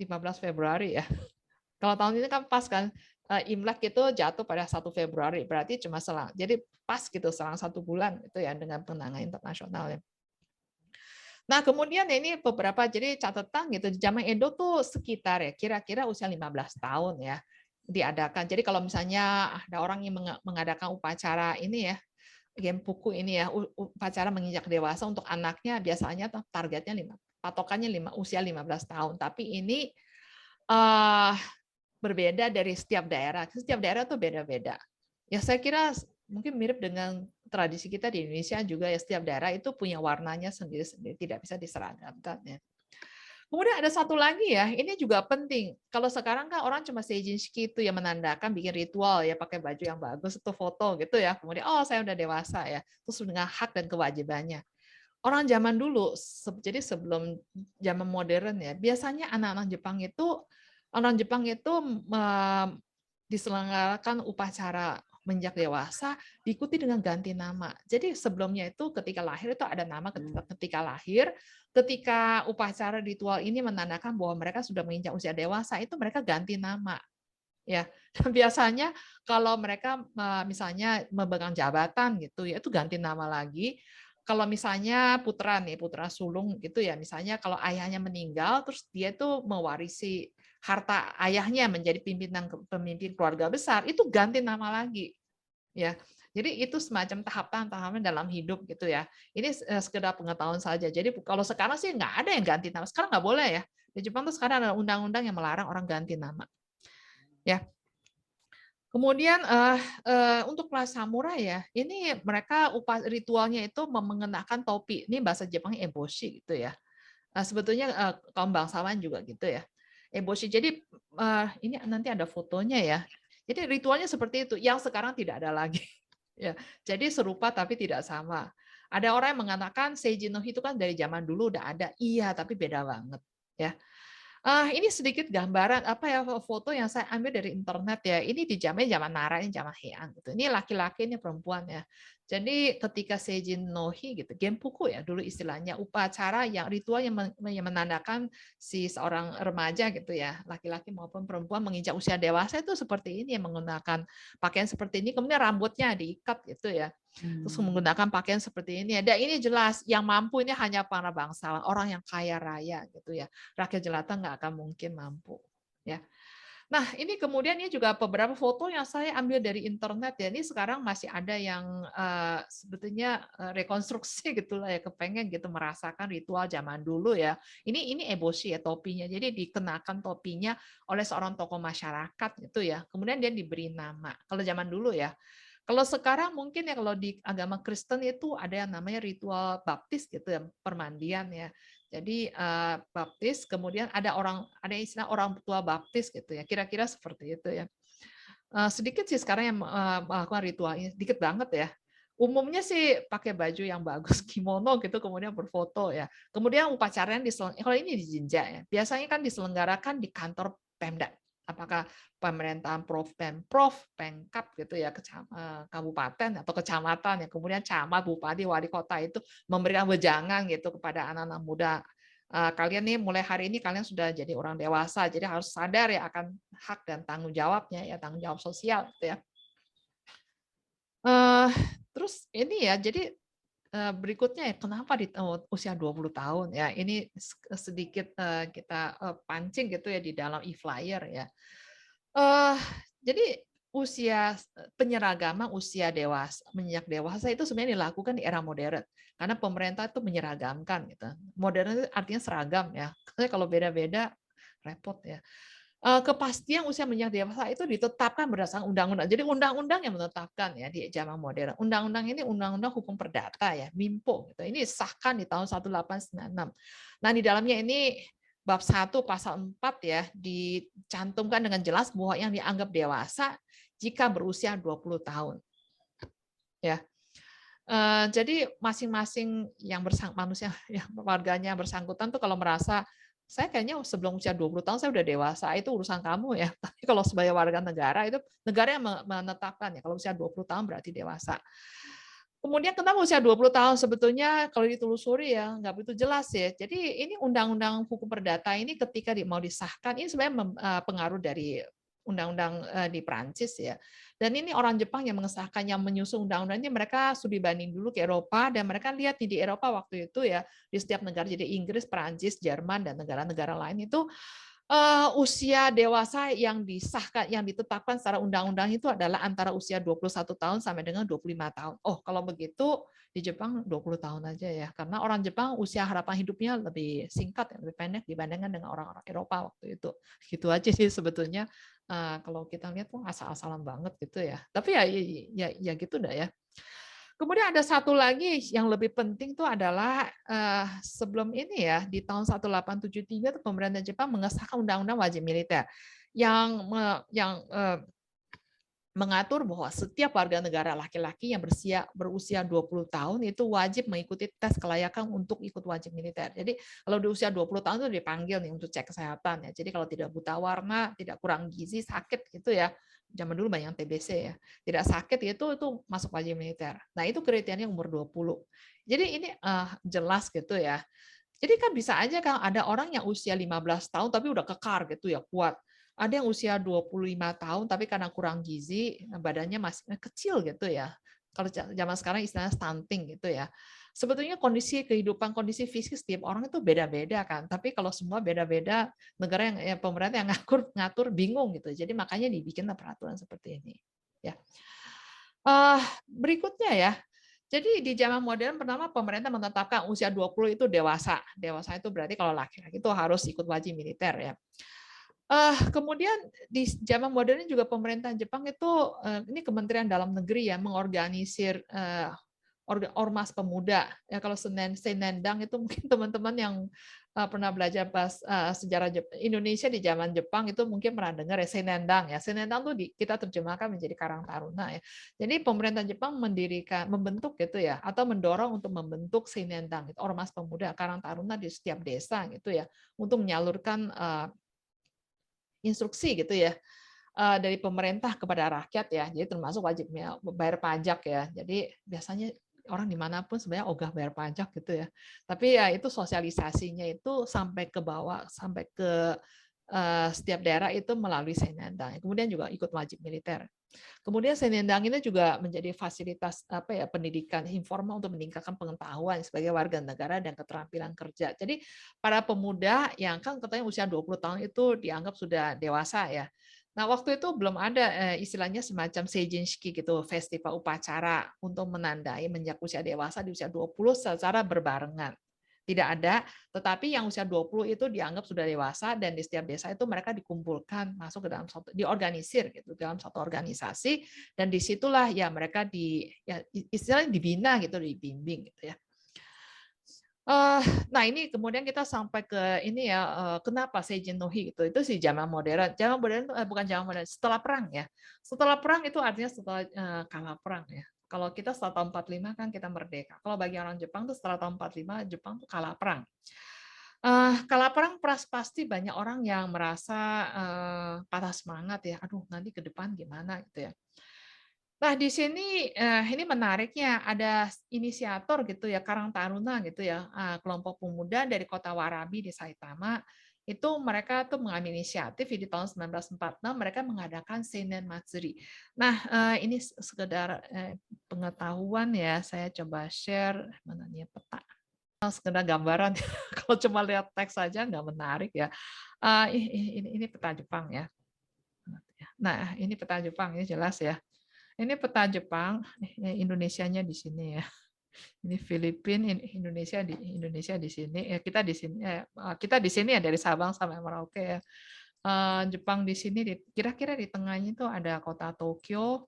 15 Februari ya. Kalau tahun ini kan pas kan Imlek itu jatuh pada 1 Februari, berarti cuma selang. Jadi pas gitu selang 1 bulan itu ya dengan penanggalan internasional ya. Nah, kemudian ini beberapa jadi catatan gitu di zaman Edo tuh sekitar ya kira-kira usia 15 tahun ya diadakan. Jadi kalau misalnya ada orang yang mengadakan upacara ini ya genpuku ini ya, upacara menginjak dewasa untuk anaknya biasanya targetnya patokannya usia 15 tahun. Tapi ini berbeda dari setiap daerah. Setiap daerah tuh beda-beda. Ya saya kira mungkin mirip dengan tradisi kita di Indonesia juga ya, setiap daerah itu punya warnanya sendiri-sendiri, tidak bisa diseragamkan ya. Kemudian ada satu lagi ya, ini juga penting. Kalau sekarang kan orang cuma seijinshiki itu yang menandakan bikin ritual ya, pakai baju yang bagus, itu foto gitu ya. Kemudian oh saya udah dewasa ya, terus dengan hak dan kewajibannya. orang zaman dulu, jadi sebelum zaman modern ya, biasanya anak-anak Jepang itu, orang Jepang itu diselenggarakan upacara menginjak dewasa diikuti dengan ganti nama. Jadi sebelumnya itu ketika lahir itu ada nama ketika lahir, ketika upacara ritual ini menandakan bahwa mereka sudah menginjak usia dewasa, itu mereka ganti nama. Ya, dan biasanya kalau mereka misalnya memegang jabatan gitu ya, itu ganti nama lagi. Kalau misalnya putra nih, putra sulung gitu ya, misalnya kalau ayahnya meninggal, terus dia tuh mewarisi harta ayahnya menjadi pemimpin keluarga besar, itu ganti nama lagi. Ya, jadi itu semacam tahapan-tahapan dalam hidup gitu ya. Ini sekedar pengetahuan saja. Jadi kalau sekarang sih nggak ada yang ganti nama. Sekarang nggak boleh ya. Di Jepang tuh sekarang ada undang-undang yang melarang orang ganti nama. Ya. Kemudian untuk kelas samurai ya, ini mereka ritualnya itu mengenakan topi. Ini bahasa Jepang eboshi gitu ya. Sebetulnya kaum bangsawan juga gitu ya. Eboshi. Jadi ini nanti ada fotonya ya. Jadi ritualnya seperti itu. Yang sekarang tidak ada lagi. Ya, jadi serupa tapi tidak sama. Ada orang yang mengatakan seijin no hi itu kan dari zaman dulu udah ada. Iya, tapi beda banget. Ya. Ini sedikit gambaran foto yang saya ambil dari internet ya. Ini di zaman Nara, ini zaman Heian gitu. Ini laki-laki, ini perempuan ya. Jadi ketika seijin no hi gitu, genpuku ya dulu istilahnya, upacara yang ritual yang menandakan si seorang remaja gitu ya, laki-laki maupun perempuan menginjak usia dewasa itu seperti ini, yang menggunakan pakaian seperti ini, kemudian rambutnya diikat gitu ya. Terus menggunakan pakaian seperti ini. Dan ini jelas yang mampu ini hanya para bangsawan, orang yang kaya raya gitu ya. Rakyat jelata nggak akan mungkin mampu. Ya. Nah, ini kemudian ini juga beberapa foto yang saya ambil dari internet ya. Ini sekarang masih ada yang sebetulnya rekonstruksi gitulah ya, kepengen gitu merasakan ritual zaman dulu ya. Ini eboshi ya topinya. Jadi dikenakan topinya oleh seorang tokoh masyarakat gitu ya. Kemudian dia diberi nama. Kalau zaman dulu ya. Kalau sekarang mungkin ya kalau di agama Kristen itu ada yang namanya ritual baptis gitu ya, permandian ya. Jadi baptis, kemudian ada istilah orang tua baptis gitu ya. Kira-kira seperti itu ya. Sedikit sih sekarang yang melakukan ritual ini, sedikit banget ya. Umumnya sih pakai baju yang bagus, kimono gitu, kemudian berfoto ya. Kemudian upacaranya kalau ini di Jinja ya. Biasanya kan diselenggarakan di kantor Pemda. Apakah pemerintahan Pemprov, Pemkap gitu ya, kabupaten atau kecamatan ya, kemudian camat, bupati, wali kota itu memberikan wejangan gitu kepada anak-anak muda. Kalian nih mulai hari ini kalian sudah jadi orang dewasa, jadi harus sadar ya akan hak dan tanggung jawabnya ya, tanggung jawab sosial gitu ya. Terus ini ya, jadi berikutnya ya, kenapa di usia 20 tahun ya, ini sedikit kita pancing gitu ya di dalam e-flyer ya. Jadi usia penyeragaman usia dewasa, menginjak dewasa itu sebenarnya dilakukan di era modern karena pemerintah itu menyeragamkan gitu. Modern itu artinya seragam ya. Karena kalau beda-beda repot ya. Kepastian usia menginjak dewasa itu ditetapkan berdasarkan undang-undang. Jadi undang-undang yang menetapkan ya di zaman modern. Undang-undang ini undang-undang hukum perdata ya, MIMPO gitu. Ini disahkan di tahun 1896. Nah, di dalamnya ini bab 1 pasal 4 ya dicantumkan dengan jelas bahwa yang dianggap dewasa jika berusia 20 tahun. Ya. Jadi masing-masing yang manusia yang warganya bersangkutan tuh kalau merasa saya kayaknya sebelum usia 20 tahun saya udah dewasa, itu urusan kamu ya. Tapi kalau sebagai warga negara, itu negara yang menetapkan ya, kalau usia 20 tahun berarti dewasa. Kemudian kenapa usia 20 tahun sebetulnya kalau ditelusuri ya nggak begitu jelas ya. Jadi ini undang-undang hukum perdata ini ketika mau disahkan, ini sebenarnya pengaruh dari undang-undang di Prancis ya. Dan ini orang Jepang yang mengesahkan, yang menyusun undang-undang ini, mereka studi banding dulu ke Eropa, dan mereka lihat nih di Eropa waktu itu ya, di setiap negara, jadi Inggris, Prancis, Jerman, dan negara-negara lain itu usia dewasa yang disahkan, yang ditetapkan secara undang-undang itu adalah antara usia 21 tahun sampai dengan 25 tahun. Oh, kalau begitu di Jepang 20 tahun aja ya. Karena orang Jepang usia harapan hidupnya lebih singkat, lebih pendek dibandingkan dengan orang-orang Eropa waktu itu. Gitu aja sih sebetulnya. Kalau kita lihat tuh asal-asalan banget gitu ya. Tapi ya gitu dah ya. Kemudian ada satu lagi yang lebih penting itu adalah sebelum ini ya, di tahun 1873 itu pemerintah Jepang mengesahkan undang-undang wajib militer yang mengatur bahwa setiap warga negara laki-laki yang berusia 20 tahun itu wajib mengikuti tes kelayakan untuk ikut wajib militer. Jadi kalau di usia 20 tahun itu dipanggil nih untuk cek kesehatan ya. Jadi kalau tidak buta warna, tidak kurang gizi, sakit gitu ya. Zaman dulu banyak TBC ya. Tidak sakit itu masuk wajib militer. Nah, itu kriterianya umur 20. Jadi ini jelas gitu ya. Jadi kan bisa aja kan ada orang yang usia 15 tahun tapi udah kekar gitu ya, kuat. Ada yang usia 25 tahun tapi karena kurang gizi, badannya masih kecil gitu ya. Kalau zaman sekarang istilahnya stunting gitu ya. Sebetulnya kondisi kehidupan, kondisi fisik setiap orang itu beda-beda kan. Tapi kalau semua beda-beda, negara yang pemerintah yang ngatur bingung gitu. Jadi makanya dibikinlah peraturan seperti ini. Ya. Berikutnya ya. Jadi di zaman modern pertama pemerintah menetapkan usia 20 itu dewasa. Dewasa itu berarti kalau laki-laki itu harus ikut wajib militer ya. Kemudian di zaman modern juga pemerintah Jepang itu ini Kementerian Dalam Negeri ya mengorganisir ormas pemuda. Ya kalau Senendang itu mungkin teman-teman yang pernah belajar sejarah Indonesia di zaman Jepang itu mungkin pernah dengar ya Senendang ya. Senendang tuh kita terjemahkan menjadi Karang Taruna ya. Jadi pemerintah Jepang membentuk gitu ya atau mendorong untuk membentuk Senendang, itu ormas pemuda Karang Taruna di setiap desa gitu ya untuk menyalurkan instruksi gitu ya dari pemerintah kepada rakyat ya. Jadi termasuk wajibnya bayar pajak ya. Jadi biasanya orang dimanapun sebenarnya ogah bayar pajak gitu ya. Tapi ya itu sosialisasinya itu sampai ke bawah, sampai ke setiap daerah itu melalui Senendang. Kemudian juga ikut wajib militer. Kemudian Senendang ini juga menjadi fasilitas pendidikan informal untuk meningkatkan pengetahuan sebagai warga negara dan keterampilan kerja. Jadi para pemuda yang kan katanya usia 20 tahun itu dianggap sudah dewasa ya. Nah, waktu itu belum ada istilahnya semacam seijinshiki gitu, festival upacara untuk menandai menjak usia dewasa di usia 20 secara berbarengan. Tidak ada, tetapi yang usia 20 itu dianggap sudah dewasa dan di setiap desa itu mereka dikumpulkan masuk ke dalam diorganisir gitu dalam satu organisasi dan disitulah ya mereka istilahnya dibina gitu, dibimbing gitu ya. Nah ini kemudian kita sampai ke ini ya kenapa Seijin no Hi gitu itu sih zaman modern bukan zaman modern setelah perang ya. Setelah perang itu artinya setelah kalah perang ya. Kalau kita setelah tahun 45 kan kita merdeka. Kalau bagi orang Jepang tuh setelah tahun 45 Jepang tuh kalah perang. Kalah perang pasti banyak orang yang merasa patah semangat ya. Aduh nanti ke depan gimana gitu ya. Nah di sini ini menariknya ada inisiator gitu ya Karang Taruna gitu ya kelompok pemuda dari kota Warabi di Saitama itu mereka tuh mengambil inisiatif di tahun 1946 mereka mengadakan Seinen Matsuri. Nah ini sekedar pengetahuan ya saya coba share mana nih peta sekedar gambaran kalau cuma lihat teks saja nggak menarik ya. Ini peta Jepang ya. Nah ini peta Jepang ini jelas ya. Ini peta Jepang, Indonesianya di sini ya. Ini Filipina, Indonesia di sini. Ya kita di sini ya dari Sabang sampai Merauke ya. Jepang di sini kira-kira di tengahnya itu ada kota Tokyo.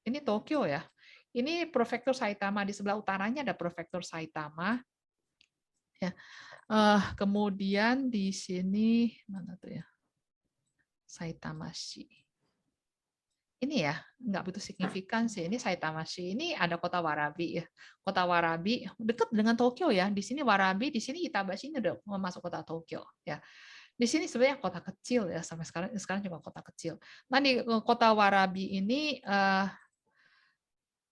Ini Tokyo ya. Ini prefektur Saitama di sebelah utaranya ada prefektur Saitama. Ya. Kemudian di sini mana tuh ya? Saitamashi. Ini ya nggak begitu signifikan sih. Ini Saitamashi. Ini ada kota Warabi ya. Kota Warabi dekat dengan Tokyo ya. Di sini Warabi, di sini Itabashi ini udah masuk kota Tokyo ya. Di sini sebenarnya kota kecil ya sampai sekarang juga kota kecil. Nah di kota Warabi ini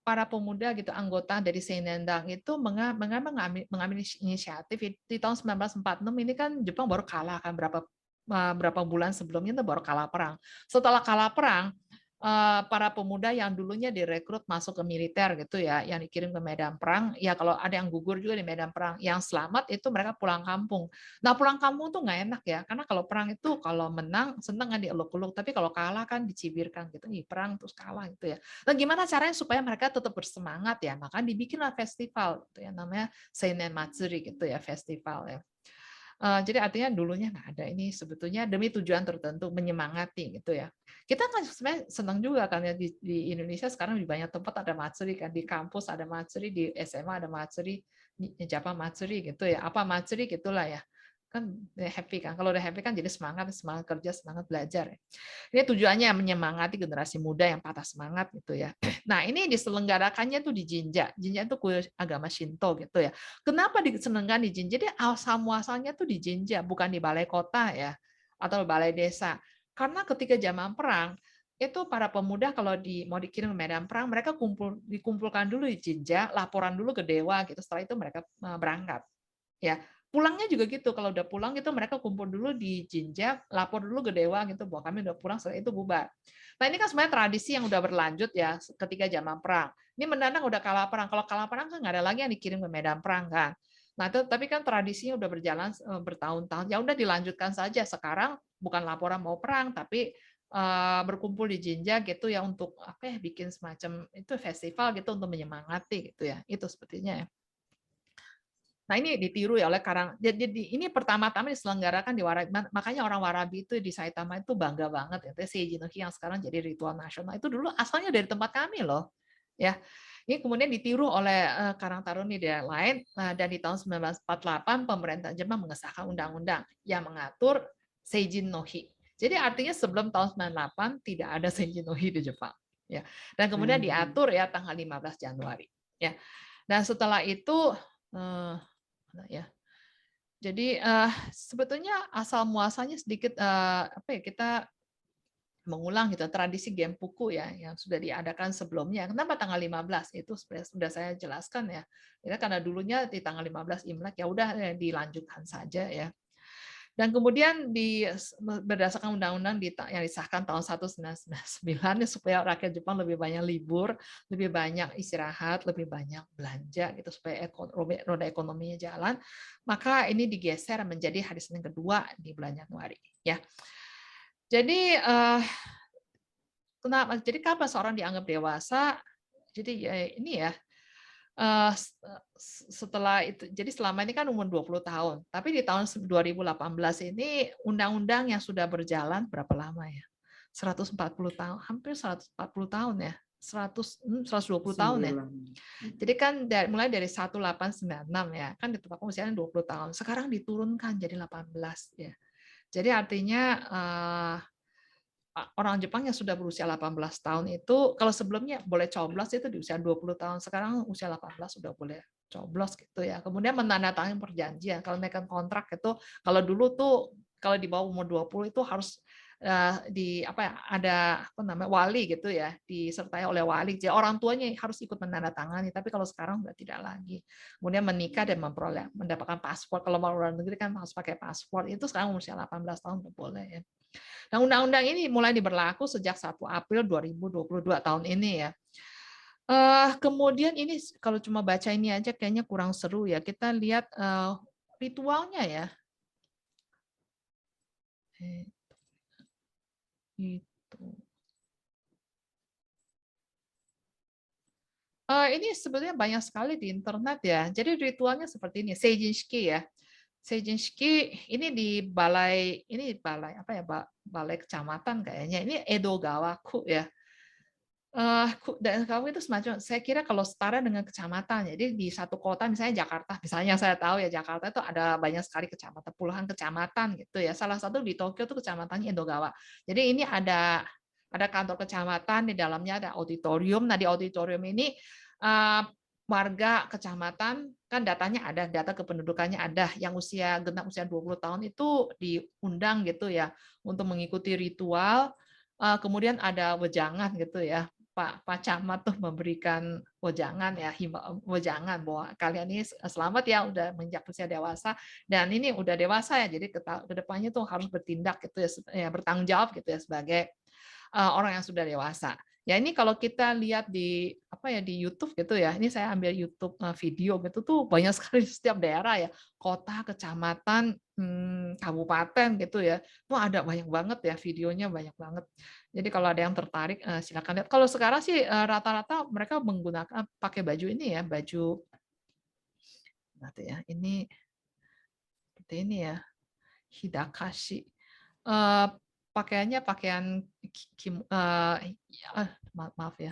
para pemuda gitu anggota dari Senendang itu mengambil inisiatif di tahun 1946 ini kan Jepang baru kalah kan berapa bulan sebelumnya itu baru kalah perang. Setelah kalah perang para pemuda yang dulunya direkrut masuk ke militer gitu ya, yang dikirim ke medan perang, ya kalau ada yang gugur juga di medan perang, yang selamat itu mereka pulang kampung. Nah pulang kampung tuh nggak enak ya, karena kalau perang itu kalau menang seneng kan dieluk-eluk, tapi kalau kalah kan dicibirkan gitu, nih perang terus kalah gitu ya. Nah gimana caranya supaya mereka tetap bersemangat ya? Maka dibikinlah festival, gitu ya, namanya Seinen Matsuri gitu ya, festival ya. Jadi artinya dulunya nggak ada ini sebetulnya demi tujuan tertentu menyemangati gitu ya. Kita kan sebenarnya senang juga kan ya di Indonesia sekarang di banyak tempat ada matsuri kan di kampus ada matsuri di SMA ada matsuri Jepang matsuri gitu ya apa matsuri gitulah ya. kan happy kan. Kalau udah happy kan jadi semangat kerja, semangat belajar. Ini tujuannya menyemangati generasi muda yang patah semangat gitu ya. Nah, ini diselenggarakannya tuh di Jinja. Jinja itu agama Shinto gitu ya. Kenapa diselenggarakan di Jinja? Jadi asal muasalnya tuh di Jinja, bukan di balai kota ya atau balai desa. Karena ketika zaman perang itu para pemuda kalau mau dikirim ke medan perang, mereka dikumpulkan dulu di Jinja, laporan dulu ke dewa gitu. Setelah itu mereka berangkat. Ya, pulangnya juga gitu. Kalau udah pulang gitu mereka kumpul dulu di Jinja, lapor dulu ke dewa gitu bahwa kami udah pulang, setelah itu bubar. Nah, ini kan sebenarnya tradisi yang udah berlanjut ya ketika zaman perang. Ini mendadak udah kalah perang. Kalau kalah perang kan nggak ada lagi yang dikirim ke medan perang kan. Nah, tapi kan tradisinya udah berjalan bertahun-tahun. Ya udah dilanjutkan saja. Sekarang bukan laporan mau perang, tapi berkumpul di Jinja gitu ya untuk apa ya, bikin semacam itu festival gitu untuk menyemangati gitu ya. Itu sepertinya ya. Nah, ini ditiru ya oleh jadi ini pertama-tama diselenggarakan di Warabi. Makanya orang Warabi itu di Saitama itu bangga banget ya. Seiji no Hi yang sekarang jadi ritual nasional itu dulu asalnya dari tempat kami loh. Ya. Ini kemudian ditiru oleh Karang Taruna di daerah lain dan di tahun 1948 pemerintah Jepang mengesahkan undang-undang yang mengatur Seiji no Hi. Jadi artinya sebelum tahun 98 tidak ada Seiji no Hi di Jepang. Ya. Dan kemudian diatur ya tanggal 15 Januari. Ya. Dan setelah itu ya. Jadi sebetulnya asal muasalnya sedikit apa ya, kita mengulang gitu tradisi Genpuku ya yang sudah diadakan sebelumnya. Kenapa tanggal 15? Itu sudah saya jelaskan ya. Karena dulunya di tanggal 15 Imlek ya udah dilanjutkan saja ya. Dan kemudian berdasarkan undang-undang yang disahkan tahun 1999 supaya rakyat Jepang lebih banyak libur, lebih banyak istirahat, lebih banyak belanja gitu supaya roda ekonominya jalan, maka ini digeser menjadi hari Senin kedua di bulan Januari ya. Jadi kenapa? Jadi kapan seorang dianggap dewasa? Jadi ini ya. Setelah itu, jadi selama ini kan umur 20 tahun, tapi di tahun 2018 ini undang-undang yang sudah berjalan berapa lama ya? 140 tahun, hampir 140 tahun ya. 120 tahun ya. Jadi kan mulai dari 1896 ya, kan ditetapkan usianya 20 tahun. Sekarang diturunkan jadi 18 ya. Jadi artinya orang Jepang yang sudah berusia 18 tahun itu, kalau sebelumnya boleh coblos itu di usia 20 tahun, sekarang usia 18 sudah boleh coblos gitu ya. Kemudian menandatangani perjanjian, kalau menaikkan kontrak itu, kalau dulu tuh kalau di bawah umur 20 itu harus di apa ya, ada apa namanya wali gitu ya, disertai oleh wali. Jadi orang tuanya harus ikut menandatangani, tapi kalau sekarang sudah tidak lagi. Kemudian menikah dan mendapatkan paspor. Kalau mau luar negeri kan harus pakai paspor. Itu sekarang usia 18 tahun sudah boleh ya. Nah, undang-undang ini mulai diberlaku sejak 1 April 2022 tahun ini ya. Kemudian ini kalau cuma baca ini aja kayaknya kurang seru ya. Kita lihat ritualnya ya. Itu. Ini sebetulnya banyak sekali di internet ya. Jadi ritualnya seperti ini, Seijinshiki ya. Seijinshiki ini di balai apa ya, balai kecamatan kayaknya. Ini Edogawaku ya. Dan kamu itu semacam, saya kira kalau setara dengan kecamatan. Jadi di satu kota misalnya Jakarta, misalnya saya tahu ya Jakarta itu ada banyak sekali kecamatan, puluhan kecamatan gitu ya. Salah satu di Tokyo itu kecamatannya Edogawa. Jadi ini ada kantor kecamatan, di dalamnya ada auditorium. Nah, di auditorium ini warga kecamatan kan datanya ada, data kependudukannya ada, yang genap usia 20 tahun itu diundang gitu ya untuk mengikuti ritual. Kemudian ada wejangan gitu ya. Pak Camat tuh memberikan wejangan ya, wejangan bahwa kalian ini selamat ya udah menginjak usia dewasa, dan ini udah dewasa ya, jadi ke depannya tuh harus bertindak gitu ya, bertanggung jawab gitu ya sebagai orang yang sudah dewasa. Ya ini kalau kita lihat di YouTube gitu ya, ini saya ambil YouTube video gitu tuh banyak sekali di setiap daerah ya, kota, kecamatan, kabupaten gitu ya, tuh ada banyak banget ya videonya, banyak banget. Jadi kalau ada yang tertarik silakan lihat. Kalau sekarang sih rata-rata mereka menggunakan pakai baju ini ya, baju nanti ya, ini seperti ini ya, hidakashi. Pakaiannya pakaian maaf ya,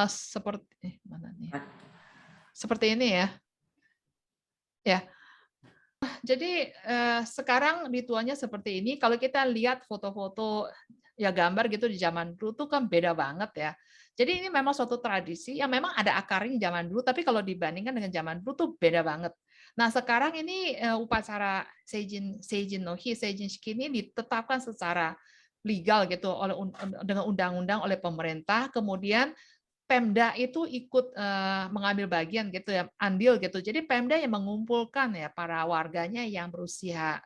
seperti mana nih, seperti ini ya, ya. jadi sekarang ritualnya seperti ini. Kalau kita lihat foto-foto ya gambar gitu di zaman dulu tuh kan beda banget ya. Jadi ini memang suatu tradisi yang memang ada akarnya zaman dulu, tapi kalau dibandingkan dengan zaman dulu tuh beda banget. Nah sekarang ini upacara Seijin no Hi, Seijin Shiki ini ditetapkan secara legal gitu oleh dengan undang-undang oleh pemerintah, kemudian Pemda itu ikut mengambil bagian gitu ya, andil gitu. Jadi Pemda yang mengumpulkan ya para warganya yang berusia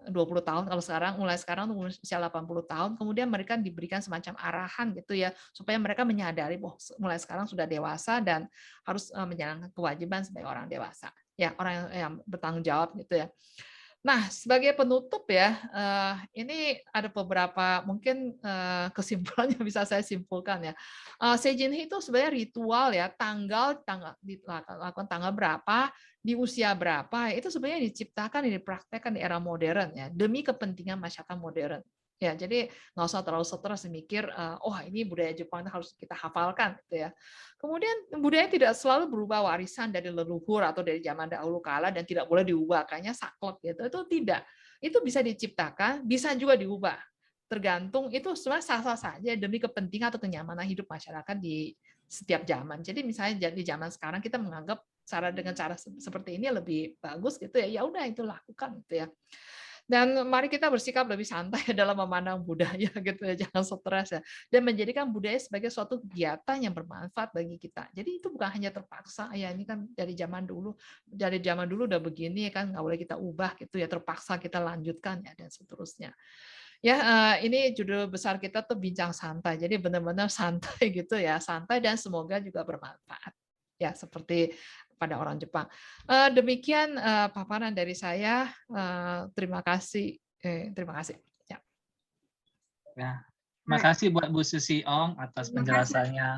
20 tahun kalau sekarang, mulai sekarang usia 80 tahun, kemudian mereka diberikan semacam arahan gitu ya, supaya mereka menyadari bahwa mulai sekarang sudah dewasa dan harus menjalankan kewajiban sebagai orang dewasa. Ya, orang yang bertanggung jawab gitu ya. Nah, sebagai penutup ya, ini ada beberapa mungkin kesimpulan yang bisa saya simpulkan ya. Seijinhi itu sebenarnya ritual ya, tanggal dilakukan tanggal berapa, di usia berapa, itu sebenarnya diciptakan dan dipraktekkan di era modern ya, demi kepentingan masyarakat modern. Ya, jadi nggak usah terlalu stres mikir, oh ini budaya Jepang harus kita hafalkan gitu ya. Kemudian budaya tidak selalu berubah warisan dari leluhur atau dari zaman dahulu kala dan tidak boleh diubah, kayaknya saklek gitu. Itu tidak. Itu bisa diciptakan, bisa juga diubah. Tergantung itu sebenarnya sah-sah saja demi kepentingan atau kenyamanan hidup masyarakat di setiap zaman. Jadi misalnya di zaman sekarang kita menganggap dengan cara seperti ini lebih bagus gitu ya. Ya udah itu lakukan gitu ya. Dan mari kita bersikap lebih santai dalam memandang budaya gitu ya, jangan stres ya. Dan menjadikan budaya sebagai suatu kegiatan yang bermanfaat bagi kita. Jadi itu bukan hanya terpaksa, ya ini kan dari zaman dulu udah begini kan nggak boleh kita ubah gitu ya, terpaksa kita lanjutkan ya dan seterusnya. Ya, ini judul besar kita tuh bincang santai. Jadi benar-benar santai gitu ya, santai dan semoga juga bermanfaat. Ya, seperti pada orang Jepang. Demikian paparan dari saya. Terima kasih. Terima kasih. Ya. Ya. Terima kasih buat Bu Susi Ong atas Terima kasih. penjelasannya.